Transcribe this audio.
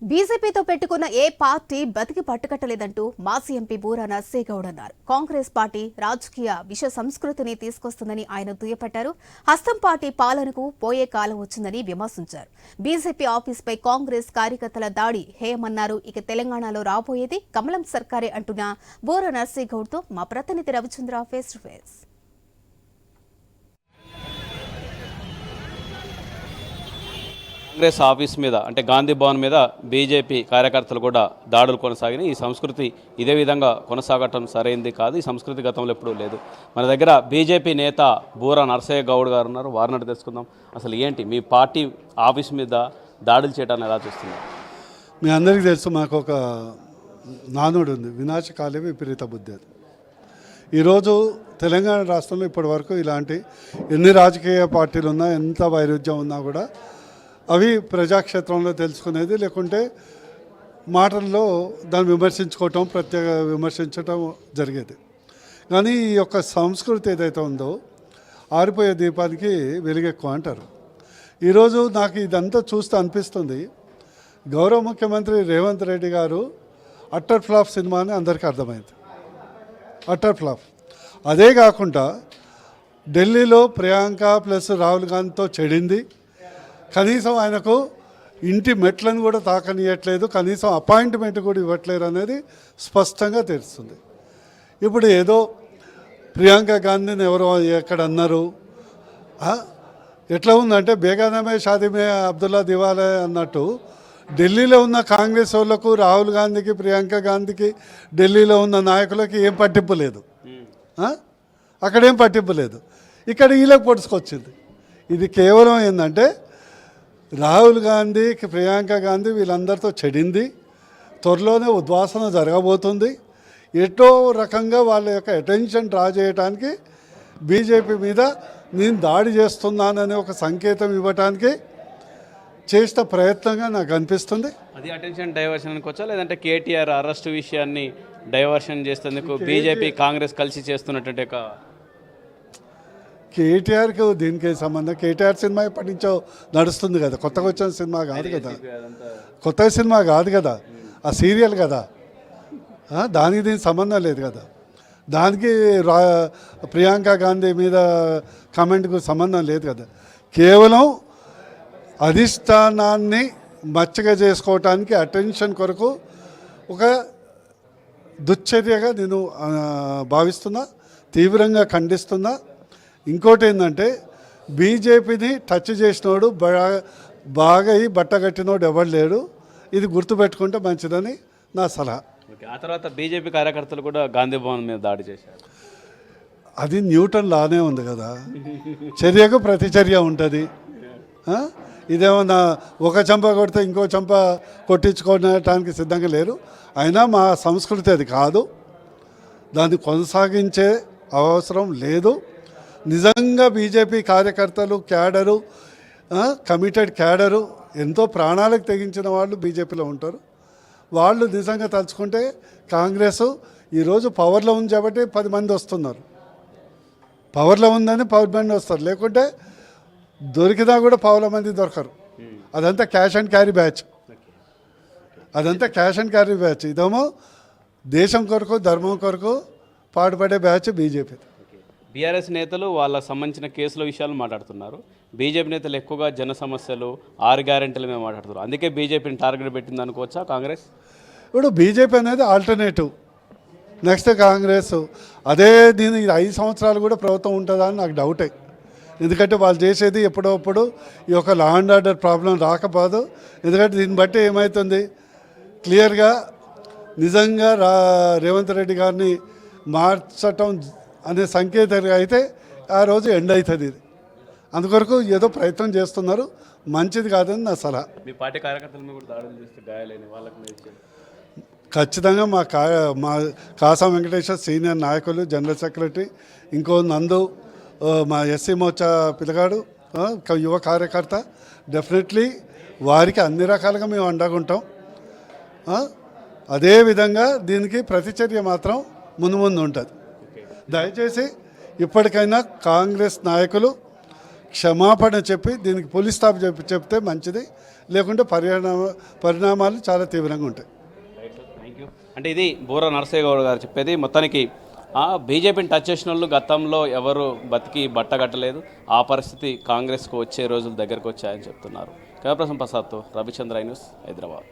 బీజేపీతో పెట్టుకున్న ఏ పార్టీ బతికి పట్టుకట్టలేదంటూ మాజీ ఎంపీ బూరా నర్సేగౌడ్ అన్నారు. కాంగ్రెస్ పార్టీ రాజకీయ విష సంస్కృతిని తీసుకొస్తుందని ఆయన దుయ్యపట్టారు. హస్తం పార్టీ పాలనకు పోయే కాలం వచ్చిందని విమర్శించారు. బీజేపీ ఆఫీస్పై కాంగ్రెస్ కార్యకర్తల దాడి హేయమన్నారు. ఇక తెలంగాణలో రాబోయేది కమలం సర్కారే అంటున్న బూరా నర్సేగౌడ్తో మా ప్రతినిధి Ravichandra face to face. Congress office మీద అంటే గాంధీ భవన్ మీద బీజేపీ కార్యకర్తలు కూడా దాడులు కొనసాగినాయి. ఈ సంస్కృతి ఇదే విధంగా కొనసాగటం సరైంది కాదు. ఈ సంస్కృతి గతంలో ఎప్పుడూ లేదు. మన దగ్గర బీజేపీ నేత బూరా నర్సయ్య గౌడ్ గారు ఉన్నారు. వారిని తెలుసుకుందాం. అసలు ఏంటి మీ పార్టీ ఆఫీస్ మీద దాడులు చేయడాన్ని ఎలా చూస్తున్నారు? మీ అందరికీ తెలుసు, మాకు ఒక నానుడు ఉంది, వినాశకాలే విపరీత బుద్ధి. అది ఈరోజు తెలంగాణ రాష్ట్రంలో ఇప్పటి వరకు ఇలాంటి ఎన్ని రాజకీయ పార్టీలు ఉన్నా, ఎంత వైరుధ్యం ఉన్నా కూడా అవి ప్రజాక్షేత్రంలో తెలుసుకునేది, లేకుంటే మాటల్లో దాన్ని విమర్శించుకోవటం, ప్రత్యేక విమర్శించటం జరిగేది. కానీ ఈ యొక్క సంస్కృతి ఏదైతే ఉందో ఆరిపోయే దీపానికి వెలుగెక్కువ అంటారు. ఈరోజు నాకు ఇదంతా చూస్తే అనిపిస్తుంది, గౌరవ ముఖ్యమంత్రి రేవంత్ రెడ్డి గారు అట్టర్ ఫ్లాప్ సినిమా అని అందరికీ అర్థమైంది. Utter flop. అదే కాకుండా ఢిల్లీలో ప్రియాంక ప్లస్ రాహుల్ గాంధీతో చెడింది. కనీసం ఆయనకు ఇంటి మెట్లను కూడా తాకనియట్లేదు, కనీసం అపాయింట్మెంట్ కూడా ఇవ్వట్లేరు అనేది స్పష్టంగా తెలుస్తుంది. ఇప్పుడు ఏదో ప్రియాంక గాంధీని ఎవరో ఎక్కడ అన్నారు, ఎట్లా ఉందంటే బేగానమే షాదీమే అబ్దుల్లా దివాలే అన్నట్టు ఢిల్లీలో ఉన్న కాంగ్రెస్ వాళ్ళకు, రాహుల్ గాంధీకి, ప్రియాంక గాంధీకి, ఢిల్లీలో ఉన్న నాయకులకి ఏం పట్టింపు లేదు. అక్కడేం పట్టింపు లేదు, ఇక్కడ వీళ్ళకి పొడుచుకొచ్చింది. ఇది కేవలం ఏంటంటే రాహుల్ గాంధీ, ప్రియాంక గాంధీ వీళ్ళందరితో చెడింది. త్వరలోనే ఉద్వాసన జరగబోతుంది. ఎటో రకంగా వాళ్ళ యొక్క అటెన్షన్ డ్రా చేయడానికి బీజేపీ మీద నేను దాడి చేస్తున్నాననే ఒక సంకేతం ఇవ్వడానికి చేసిన ప్రయత్నంగా నాకు అనిపిస్తుంది. అది అటెన్షన్ డైవర్షన్ అనుకోవచ్చా, లేదంటే కేటీఆర్ అరెస్ట్ విషయాన్ని డైవర్షన్ చేసేందుకు బీజేపీ కాంగ్రెస్ కలిసి చేస్తున్నటువంటి ఒక కేటీఆర్కి దీనికి సంబంధం? కేటీఆర్ సినిమా ఎప్పటి నుంచో నడుస్తుంది కదా, కొత్తగా వచ్చిన సినిమా కాదు కదా, కొత్త సినిమా కాదు కదా, ఆ సీరియల్ కదా, దానికి దీనికి సంబంధం లేదు కదా. దానికి ప్రియాంక గాంధీ మీద కామెంట్కు సంబంధం లేదు కదా. కేవలం అధిష్టానాన్ని మచ్చగా చేసుకోవటానికి, అటెన్షన్ కొరకు ఒక దుశ్చర్యగా నేను భావిస్తున్నా, తీవ్రంగా ఖండిస్తున్నా. ఇంకోటి ఏంటంటే బీజేపీని టచ్ చేసినోడు బాగా బట్టగట్టినోడు ఎవడు లేడు. ఇది గుర్తుపెట్టుకుంటే మంచిదని నా సలహా. ఆ తర్వాత బీజేపీ కార్యకర్తలు కూడా గాంధీ భవన్ మీద దాడి చేశారు. అది న్యూటన్ లానే ఉంది కదా, చర్యకు ప్రతిచర్య ఉంటుంది. ఇదేమన్నా ఒక చెంప కొడితే ఇంకో చెంప కొట్టించుకోవడానికి సిద్ధంగా లేరు. అయినా మా సంస్కృతి అది కాదు, దాన్ని కొనసాగించే అవసరం లేదు. నిజంగా బీజేపీ కార్యకర్తలు, క్యాడరు, కమిటెడ్ క్యాడరు, ఎంతో ప్రాణాలకు తెగించిన వాళ్ళు బీజేపీలో ఉంటారు. వాళ్ళు నిజంగా తలుచుకుంటే కాంగ్రెస్ ఈరోజు పవర్లో ఉంది కాబట్టి 10 మంది వస్తున్నారు. పవర్లో ఉందని 10 మంది వస్తారు, లేకుంటే దొరికినా కూడా 10 మంది దొరకరు. అదంతా క్యాష్ అండ్ క్యారీ బ్యాచ్, అదంతా క్యాష్ అండ్ క్యారీ బ్యాచ్. ఇదేమో దేశం కొరకు, ధర్మం కొరకు పాటుపడే బ్యాచ్ బీజేపీ. బీఆర్ఎస్ నేతలు వాళ్ళకు సంబంధించిన కేసుల విషయాలు మాట్లాడుతున్నారు. బీజేపీ నేతలు ఎక్కువగా జన సమస్యలు, 6 గ్యారెంటీల మీద మాట్లాడుతున్నారు. అందుకే బీజేపీని టార్గెట్ పెట్టింది అనుకోవచ్చా కాంగ్రెస్? ఇప్పుడు బీజేపీ అనేది ఆల్టర్నేటివ్, నెక్స్ట్ కాంగ్రెస్. అదే దీని 5 సంవత్సరాలు కూడా ప్రభుత్వం ఉంటుందా అని నాకు డౌటే. ఎందుకంటే వాళ్ళు చేసేది ఎప్పుడప్పుడు ఈ యొక్క లా అండ్ ఆర్డర్ ప్రాబ్లం రాకపోదు. ఎందుకంటే దీన్ని బట్టి ఏమవుతుంది, క్లియర్గా నిజంగా రేవంత్ రెడ్డి గారిని మార్చటం అనే సంకేతం అయితే ఆ రోజు ఎండ్ అవుతుంది. ఇది అందుకొరకు ఏదో ప్రయత్నం చేస్తున్నారు, మంచిది కాదని నా సలహా. మీ పార్టీ కార్యకర్తల మీద కూడా దాడులు చేస్తే గాయాలైన వాళ్ళకి ఖచ్చితంగా మా కాసా వెంకటేశ్వర సీనియర్ నాయకులు, జనరల్ సెక్రటరీ, ఇంకో నందు, మా ఎస్సీ మోర్చా పిల్లగాడు, యువ కార్యకర్త, డెఫినెట్లీ వారికి అన్ని రకాలుగా మేము అండగుంటాం. అదేవిధంగా దీనికి ప్రతిచర్య మాత్రం ముందు ఉంటుంది. దయచేసి ఇప్పటికైనా కాంగ్రెస్ నాయకులు క్షమాపణ చెప్పి దీనికి పోలీస్ స్టాప్ చెప్తే మంచిది, లేకుంటే పరిణామాలు చాలా తీవ్రంగా ఉంటాయి. Thank you. అంటే ఇది బూరా నరసయ్య గౌడ్ గారు చెప్పేది. మొత్తానికి బీజేపీని టచ్ చేసిన వాళ్ళు గతంలో ఎవరు బతికి బట్టగట్టలేదు, ఆ పరిస్థితి కాంగ్రెస్కు వచ్చే రోజులు దగ్గరకు వచ్చాయని చెప్తున్నారు. కమలప్రసం ప్రసాద్తో రవిచంద్ర న్యూస్, హైదరాబాద్.